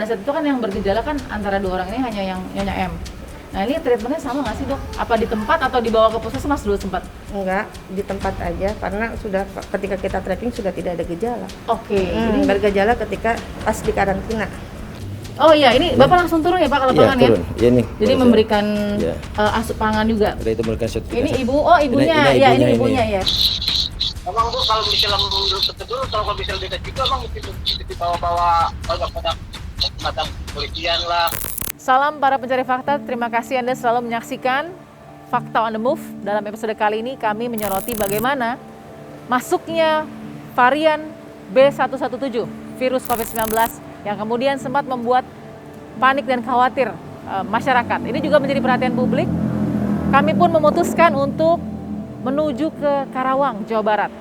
pada saat itu kan yang bergejala kan antara dua orang ini hanya yang Nyonya M. Nah ini treatmentnya sama nggak sih dok? Apa di tempat atau dibawa ke puskesmas dulu sempat? Enggak, di tempat aja karena sudah ketika kita tracking sudah tidak ada gejala. Oke. Jadi bergejala ketika pas di karantina. Oh iya, ini Bapak langsung turun ya Pak ke lapangan turun. Ya, nih, Jadi memberikan ya. asup pangan juga. Itu memberikan sertifikasi. Ini ibu, oh ibunya, ini ibunya ya. Emang Bu kalau misalnya menurut prosedur kalau misalnya beda juga emang mesti dibawa-bawa pada polisian lah. Salam para pencari fakta, terima kasih Anda selalu menyaksikan Fakta on the Move. Dalam episode kali ini kami menyoroti bagaimana masuknya varian B117 virus COVID-19 yang kemudian sempat membuat panik dan khawatir masyarakat. Ini juga menjadi perhatian publik. Kami pun memutuskan untuk menuju ke Karawang, Jawa Barat.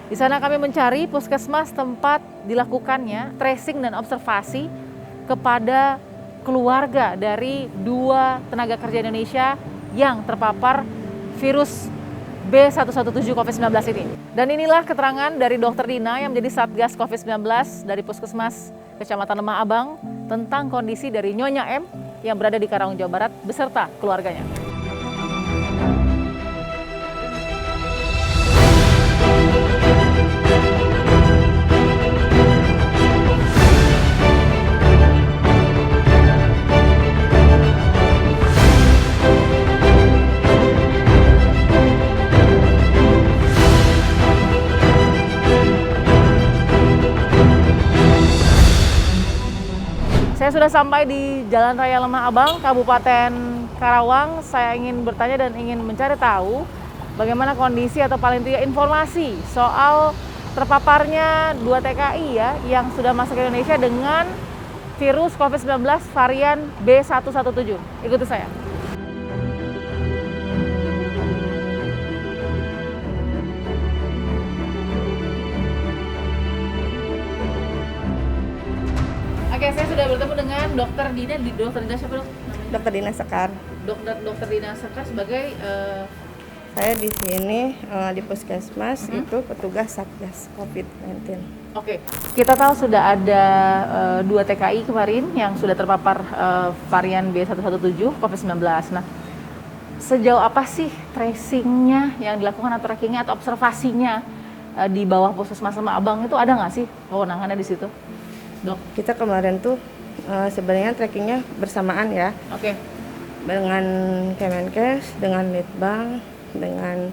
Di sana kami mencari puskesmas tempat dilakukannya tracing dan observasi kepada keluarga dari 2 tenaga kerja Indonesia yang terpapar virus B117 COVID-19 ini. Dan inilah keterangan dari Dr. Dina yang menjadi Satgas COVID-19 dari Puskesmas Kecamatan Lemah Abang tentang kondisi dari Nyonya M yang berada di Karawang, Jawa Barat beserta keluarganya. Saya sudah sampai di Jalan Raya Lemah Abang, Kabupaten Karawang. Saya ingin bertanya dan ingin mencari tahu bagaimana kondisi atau paling tidak informasi soal terpaparnya 2 TKI ya yang sudah masuk ke Indonesia dengan virus COVID-19 varian B117. Ikuti saya. Oke, saya sudah bertemu dengan Dokter Dina. Dokter Dina siapa dok? Dokter Dina Sekar. Dokter Dina Sekar sebagai Saya di sini di puskesmas itu petugas Satgas COVID-19. Oke, kita tahu sudah ada 2 TKI kemarin yang sudah terpapar varian B117 COVID-19. Nah, sejauh apa sih tracingnya yang dilakukan atau trackingnya atau observasinya di bawah puskesmas Lemah Abang itu ada nggak sih kewenangannya di situ, dok? Kita kemarin tuh sebenarnya trackingnya bersamaan ya. Oke. Dengan Kemenkes, dengan Litbang, dengan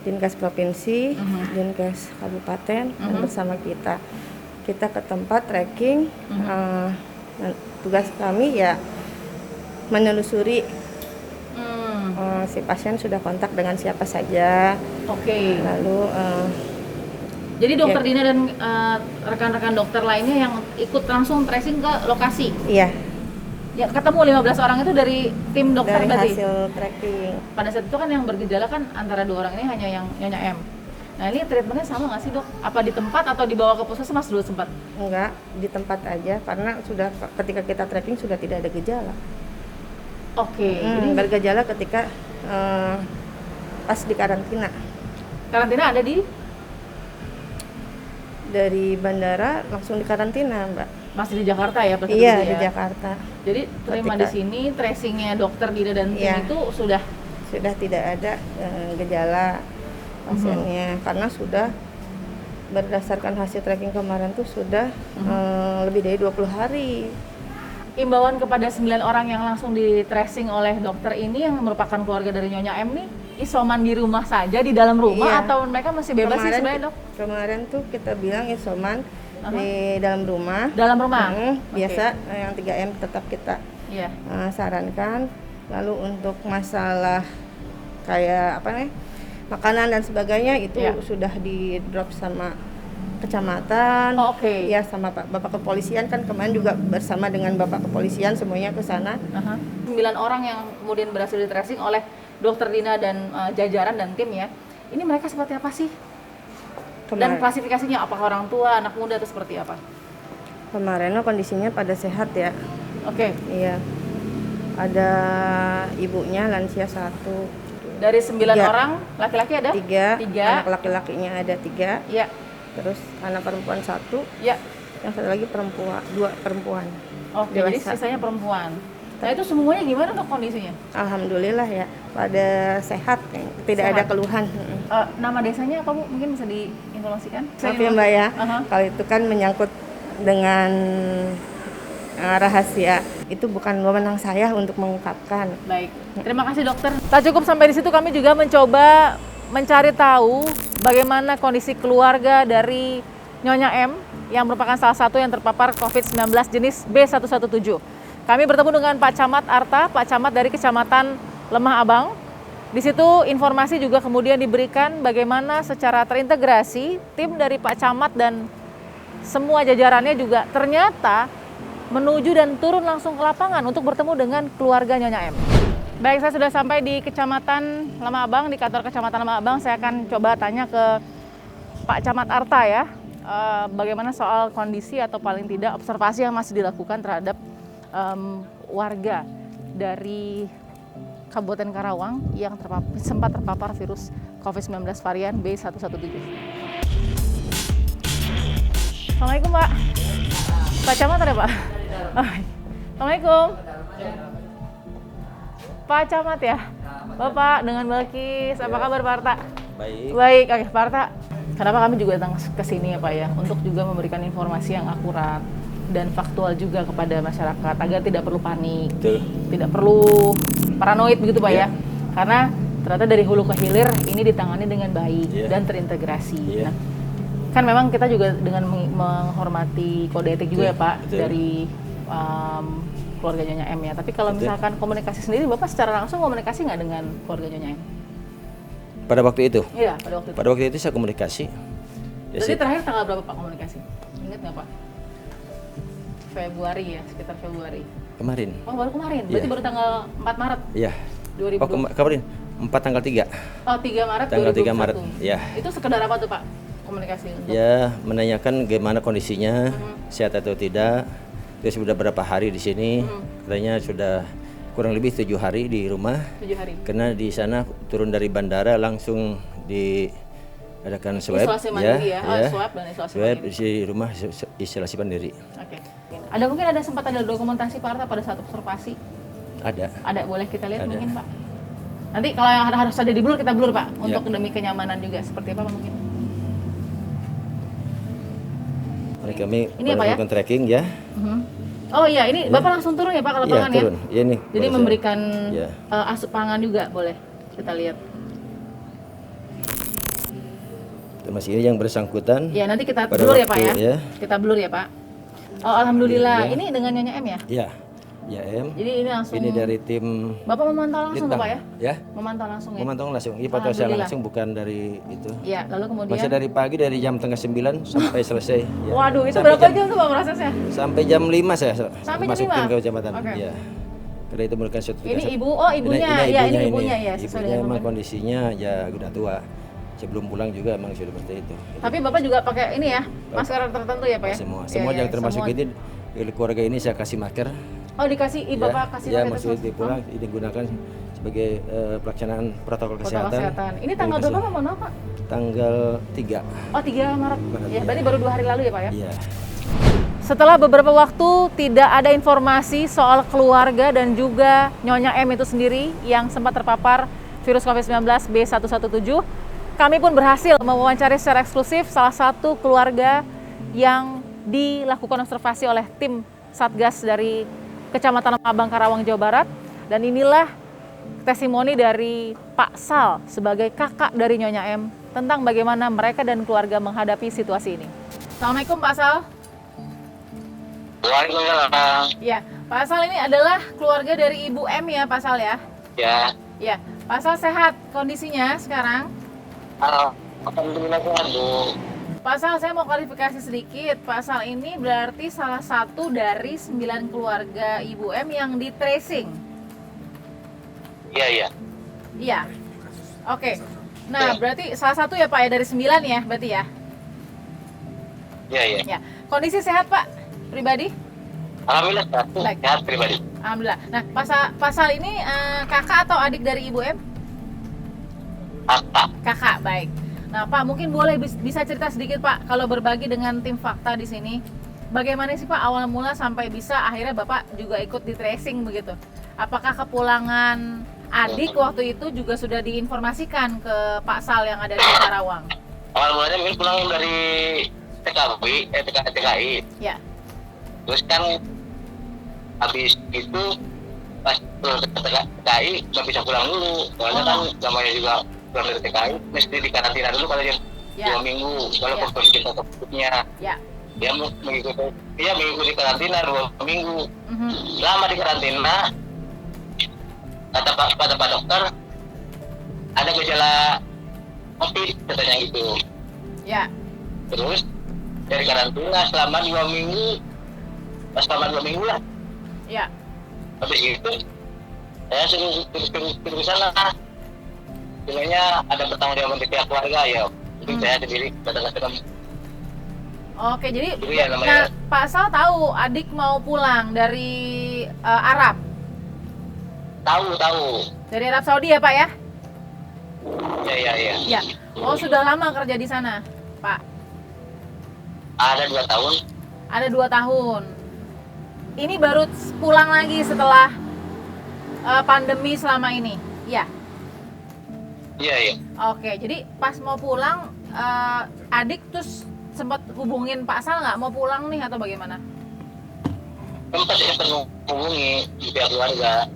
Dinkes Provinsi, Dinkes Kabupaten, dan bersama kita ke tempat tracking. Tugas kami ya menelusuri si pasien sudah kontak dengan siapa saja. Oke. Lalu jadi dokter Dina dan rekan-rekan dokter lainnya yang ikut langsung tracing ke lokasi. iya, Ya, ketemu 15 orang itu dari tim dokter dari berarti. hasil tracking. Pada saat itu kan yang bergejala kan antara 2 orang ini hanya yang Nyonya M. Nah ini treatmentnya sama nggak sih dok? Apa di tempat atau dibawa ke puskesmas dulu sempat? Enggak, di tempat aja karena sudah ketika kita tracking sudah tidak ada gejala. Oke. Jadi Bergejala ketika pas di karantina. karantina ada di Dari bandara langsung di karantina, Mbak. masih di Jakarta ya? Pas Iya, itu di ya? Jakarta. Jadi terima di sini tracingnya dokter Dina dan tim Iya. itu sudah. Sudah tidak ada gejala pasiennya karena sudah berdasarkan hasil tracking kemarin tuh sudah lebih dari 20 hari. Imbauan kepada 9 orang yang langsung di tracing oleh dokter ini yang merupakan keluarga dari Nyonya M nih, isoman di rumah saja, di dalam rumah, Iya. atau mereka masih bebas sih sebenarnya dok? Kemarin tuh kita bilang isoman di dalam rumah. Dalam rumah? Biasa yang 3M tetap kita Iya. sarankan. Lalu untuk masalah kayak apa nih, makanan dan sebagainya itu Iya. sudah di drop sama kecamatan. Oh, oke. Ya sama Bapak Kepolisian kan kemarin juga bersama dengan Bapak Kepolisian semuanya ke sana. 9 orang yang kemudian berhasil di tracing oleh dokter Dina dan jajaran dan tim ya. Ini mereka seperti apa sih? Dan klasifikasinya apakah orang tua, anak muda atau seperti apa? Kemarin kondisinya pada sehat ya. Oke. Iya. Ada ibunya lansia 1. Dari 9 Tiga. orang, laki-laki ada? 3. Tiga. Anak laki-lakinya ada 3. Iya. Terus anak perempuan 1. Iya. Yang satu lagi perempuan, 2 perempuan. Oke, jadi dewasa. sisanya perempuan. Nah itu semuanya gimana dok kondisinya? Alhamdulillah ya, pada sehat, tidak ada Sehat. keluhan. Nama desanya apa Bu? Mungkin bisa diinformasikan? Maaf ya Mbak ya, Aha. kalau itu kan menyangkut dengan rahasia, itu bukan wewenang saya untuk mengungkapkan. Baik, terima kasih dokter. Tak cukup sampai di situ, kami juga mencoba mencari tahu bagaimana kondisi keluarga dari Nyonya M yang merupakan salah satu yang terpapar COVID-19 jenis B117. Kami bertemu dengan Pak Camat Arta, Pak Camat dari Kecamatan Lemah Abang. Di situ informasi juga kemudian diberikan bagaimana secara terintegrasi tim dari Pak Camat dan semua jajarannya juga ternyata menuju dan turun langsung ke lapangan untuk bertemu dengan keluarga Nyonya M. Baik, saya sudah sampai di Kecamatan Lemah Abang, di kantor Kecamatan Lemah Abang. Saya akan coba tanya ke Pak Camat Arta ya, bagaimana soal kondisi atau paling tidak observasi yang masih dilakukan terhadap warga dari Kabupaten Karawang yang sempat terpapar virus COVID-19 varian B117. Assalamualaikum Pak. Pak Camat ada Pak? Assalamualaikum. Pak Camat ya? Bapak dengan Balkis, apa kabar Pak Arta? Baik. Baik, oke Pak Arta. Kenapa kami juga datang ke sini ya Pak ya? Untuk juga memberikan informasi yang akurat dan faktual juga kepada masyarakat agar tidak perlu panik, Betul. tidak perlu paranoid begitu Pak ya? Iya. Karena ternyata dari hulu ke hilir ini ditangani dengan baik Iya. dan terintegrasi. Iya. Nah, kan memang kita juga dengan menghormati kode etik juga ya Betul, Pak betul. dari keluarga Nyonya M ya. Tapi kalau Betul. misalkan komunikasi sendiri, Bapak secara langsung komunikasi nggak dengan keluarga Nyonya M? Pada waktu itu, Iya, pada waktu itu. pada waktu itu saya komunikasi. Ya, Jadi sih. terakhir tanggal berapa Pak komunikasi? Ingat nggak Pak? Februari ya, sekitar Februari. Kemarin. Oh baru kemarin, berarti Iya. baru tanggal 4 Maret Iya. 2020. Oh, kemarin 4 tanggal 3. Oh 3 Maret Tanggal 3 2021. Maret, ya. Itu sekedar apa tuh Pak komunikasi untuk? Ya, menanyakan bagaimana kondisinya, sehat atau tidak. Dia sudah berapa hari di sini? Katanya sudah kurang lebih 7 hari di rumah. 7 hari. Karena di sana turun dari bandara langsung diadakan swab, Isolasi mandiri ya? Oh, swab dan isolasi swab mandiri. di rumah isolasi mandiri. Oke. Ada mungkin ada sempat ada dokumentasi Pak Arta pada saat observasi? Ada. Ada, boleh kita lihat Ada. mungkin Pak? Nanti kalau yang harus ada di blur kita blur Pak, untuk Ya. demi kenyamanan juga. Seperti apa Pak, mungkin? Ini kami Ini apa ya? melakukan tracking ya. Mhm. Oh iya, ini Bapak langsung turun ya Pak ke Iya, lapangan ya? turun. Ya, ini Jadi baru saya- memberikan Ya. asup pangan juga boleh kita lihat. Termasuk ini yang bersangkutan. Ya nanti kita Pada blur ya Pak waktu, ya? ya. Kita blur ya Pak. Oh alhamdulillah, Ya. ini dengan Nyonya M ya? Ya, ya M. Jadi ini langsung. Ini dari tim Bapak memantau langsung tuh Litbang. Pak ya? Ya, Memantau langsung ya? memantau langsung. Ini pantau saya Alhamdulillah. langsung, bukan dari itu. Iya, lalu kemudian. Masa dari pagi dari jam tengah 9 sampai selesai. Ya. Waduh, itu Sampai berapa jam tuh Pak prosesnya? Sampai jam 5 saya Sampai jam masuk 5? tim ke kecamatan. Oke. Ya. Karena itu merupakan suatu Ini tugas. ibu, oh ibunya, ya ini ibunya ya, sesuai Ibunya dengan memang nomor. kondisinya ya udah tua. Sebelum pulang juga emang sudah seperti itu. Tapi Bapak juga pakai ini ya, masker tertentu ya Pak ya? Semua, Iya, semua iya, yang termasuk semua. ini keluarga ini saya kasih masker. Oh dikasih, Bapak kasih ya, pakai maksudnya tersebut. pulang ini digunakan sebagai pelaksanaan protokol Protokol kesehatan. Ini tanggal berapa Pak, mohon maaf Pak? Tanggal 3. Oh 3 Maret, Maret, ya iya. berarti baru 2 hari lalu ya Pak ya? Iya. Setelah beberapa waktu tidak ada informasi soal keluarga dan juga Nyonya M itu sendiri yang sempat terpapar virus COVID-19 B117, kami pun berhasil mewawancari secara eksklusif salah satu keluarga yang dilakukan observasi oleh tim Satgas dari Kecamatan Lemah Abang, Karawang, Jawa Barat. Dan inilah testimoni dari Pak Sal sebagai kakak dari Nyonya M tentang bagaimana mereka dan keluarga menghadapi situasi ini. Assalamualaikum Pak Sal. Waalaikumsalam. Ya, Pak Sal ini adalah keluarga dari Ibu M ya Pak Sal ya? Ya. Ya, Pak Sal sehat kondisinya sekarang? Alhamdulillah sehat, Bu. Pak Sal, saya mau klarifikasi sedikit. Pak Sal ini berarti salah satu dari 9 keluarga Ibu M yang di tracing? Iya, iya. Iya. Oke. Nah, berarti salah satu ya Pak ya dari 9 ya berarti ya? Iya, iya. Ya. Kondisi sehat Pak pribadi? Alhamdulillah sehat, Bu. Baik. Sehat pribadi. Alhamdulillah. Nah, Pak Sal ini kakak atau adik dari Ibu M? Kakak. Kakak, baik. Nah, Pak, mungkin boleh bisa cerita sedikit, Pak, kalau berbagi dengan tim fakta di sini. bagaimana sih Pak awal mula sampai bisa akhirnya Bapak juga ikut di tracing begitu? Apakah kepulangan adik waktu itu juga sudah diinformasikan ke Pak Sal yang ada di Karawang? Awal mulanya mungkin pulang dari TKI. Ya. Terus kan habis itu pas pulang ke TKI nggak bisa pulang dulu. Soalnya kan namanya juga pulang dari TKI mesti dikarantina dulu kalau yang 2 minggu. Kalau positif atau positifnya. Ya. Dia mengikuti karantina 2 minggu. Lama di karantina, kata Pak dokter ada gejala COVID katanya gitu. Ya. Terus dari karantina selama 2 minggu, selama 2 minggu lah. Ya. Habis itu saya suruh ke sana. Sebenarnya ada bertanggung jawab dari pihak keluarga ya. Jadi saya sendiri datang. Oke, jadi Ya, nah, Pak Sal tahu adik mau pulang dari Arab? Tahu. Dari Arab Saudi ya Pak ya? Ya. Ya. Oh, sudah lama kerja di sana, Pak? Ada 2 tahun. Ada 2 tahun. Ini baru pulang lagi setelah pandemi selama ini, ya? Iya. Oke, jadi pas mau pulang, adik terus sempat hubungin Pak Sal nggak mau pulang nih atau bagaimana? Sempat saya menghubungi di pihak keluarga.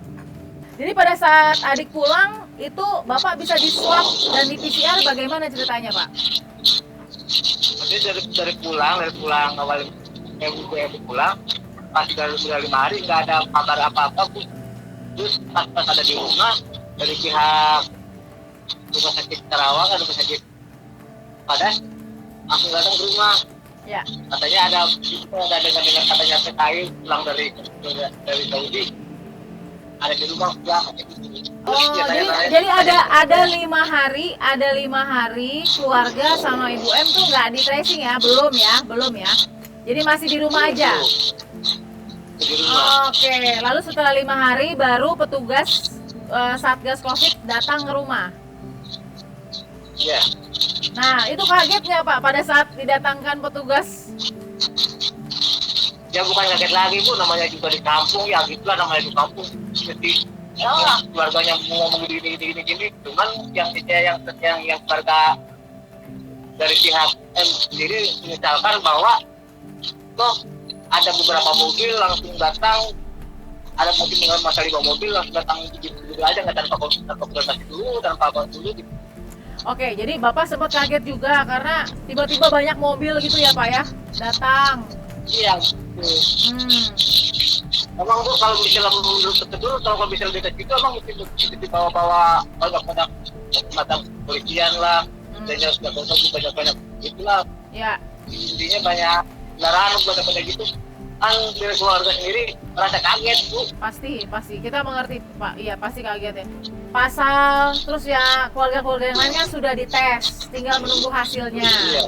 Jadi pada saat adik pulang, itu Bapak bisa di swab dan di PCR bagaimana ceritanya Pak? Jadi dari pulang awal ibu pulang, pas dari 5 hari nggak ada kabar apa-apa Bu. Terus pas ada di rumah dari pihak rumah sakit Karawang atau rumah sakit Padas langsung datang ke rumah. Ya. Katanya ada dengar katanya TKI pulang dari Saudi. Ada di rumah pulang. Oh, jadi ada 5 hari, ada 5 hari keluarga sama Ibu M tuh nggak di tracing ya, belum ya. Jadi masih di rumah aja. Di rumah. Oke, lalu setelah 5 hari baru petugas Satgas COVID datang ke rumah. Iya. Nah, itu kaget nggak Pak pada saat didatangkan petugas? Ya bukan kaget lagi Bu, namanya juga di kampung ya gitulah namanya di kampung. Jadi ya keluarganya ngomong gini. Cuman yang keluarga dari pihak M sendiri menyesalkan bahwa kok ada beberapa mobil langsung datang, ada mobil dengan masa 5 mobil langsung datang gitu aja nggak tanpa konsultasi dulu, tanpa apa dulu gitu. Oke, jadi Bapak sempat kaget juga karena tiba-tiba banyak mobil gitu ya Pak ya datang. Iya. Emang Bu kalau misalnya menurut prosedur kalau misalnya dekat itu emang mesti dibawa banyak macam polisian lah, dan sudah banyak itulah. Ya. Intinya banyak kendaraan banyak gitu. Kan dari keluarga sendiri merasa kaget Bu. Pasti kita mengerti Pak. Iya pasti kaget ya. Pasal terus ya keluarga-keluarga yang lainnya sudah dites, tinggal menunggu hasilnya. Iya.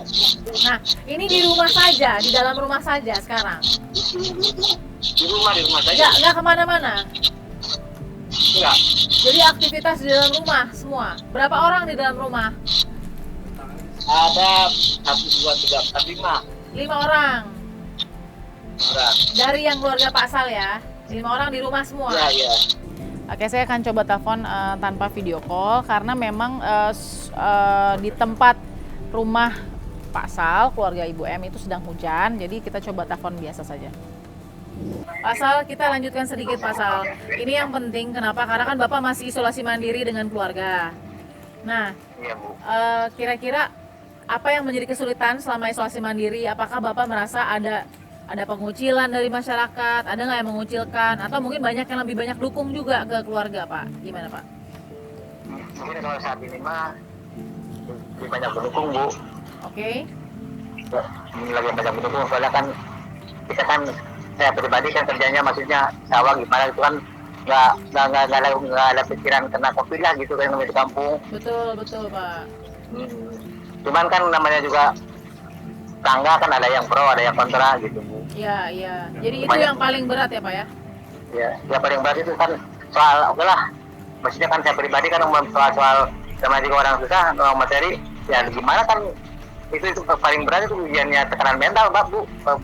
Nah ini di rumah saja, di dalam rumah saja sekarang. Di rumah saja. Nggak kemana-mana. Enggak. Jadi aktivitas di dalam rumah semua. Berapa orang di dalam rumah? Ada 1, 2, 3, 4, 5 orang. orang. Dari yang keluarga Pak Sal ya. 5 orang di rumah semua. Iya. Oke, saya akan coba telepon tanpa video call karena memang di tempat rumah Pak Sal, keluarga Ibu M itu sedang hujan, jadi kita coba telepon biasa saja. Pak Sal, kita lanjutkan sedikit Pak Sal. Ini yang penting, kenapa? Karena kan Bapak masih isolasi mandiri dengan keluarga. Nah, Iya Bu. Kira-kira apa yang menjadi kesulitan selama isolasi mandiri? Apakah Bapak merasa ada pengucilan dari masyarakat, ada nggak yang mengucilkan, atau mungkin banyak yang lebih banyak dukung juga ke keluarga Pak? Gimana Pak? Mungkin kalau saat ini mah lebih banyak mendukung Bu. Oke. Ini lagi banyak mendukung soalnya kan kita kan saya pribadi kan kerjanya maksudnya sawah gimana itu kan nggak ada pikiran kena COVID lah gitu kan di kampung. Betul Pak. Cuman kan namanya juga tangga kan ada yang pro ada yang kontra gitu Bu. Iya. Jadi itu yang paling berat ya Pak ya? Ya, yang paling berat itu kan soal oke lah. Maksudnya kan saya pribadi kan soal sama juga orang susah, orang materi, ya gimana kan itu paling berat itu ujiannya tekanan mental Mbak Bu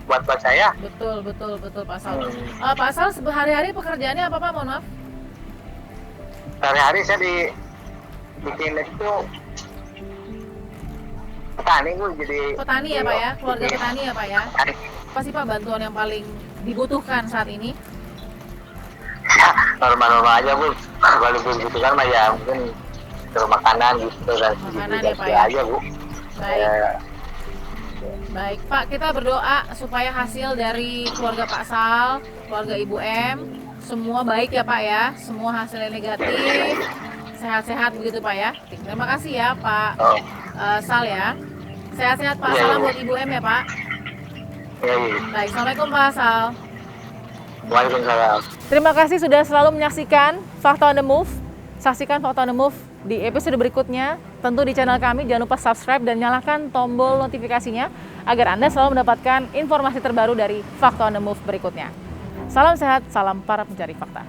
buat saya. Betul Pak Sal. Pak Sal sehari-hari pekerjaannya apa Pak? Mohon maaf. Sehari-hari saya bikin itu petani Bu, jadi Petani ya Pak ya, keluarga petani ya Pak ya. Apa sih Pak bantuan yang paling dibutuhkan saat ini? Normal-normal aja Bu, kalau dibutuhkan mah ya mungkin makanan gitu dan Makanan ya, Pak, ya? aja Bu. Baik. Baik Pak, kita berdoa supaya hasil dari keluarga Pak Sal, keluarga Ibu M, semua baik ya Pak ya, semua hasilnya negatif, sehat-sehat begitu Pak ya. Terima kasih ya Pak Sal ya. Sehat-sehat Pak, Iya, salam iya. buat Ibu M ya Pak. Ya, iya. Baik, Assalamualaikum Pak Sal. Waalaikumsalam. Terima kasih sudah selalu menyaksikan Fakta on the Move. Saksikan Fakta on the Move di episode berikutnya. Tentu di channel kami, jangan lupa subscribe dan nyalakan tombol notifikasinya agar Anda selalu mendapatkan informasi terbaru dari Fakta on the Move berikutnya. Salam sehat, salam para pencari fakta.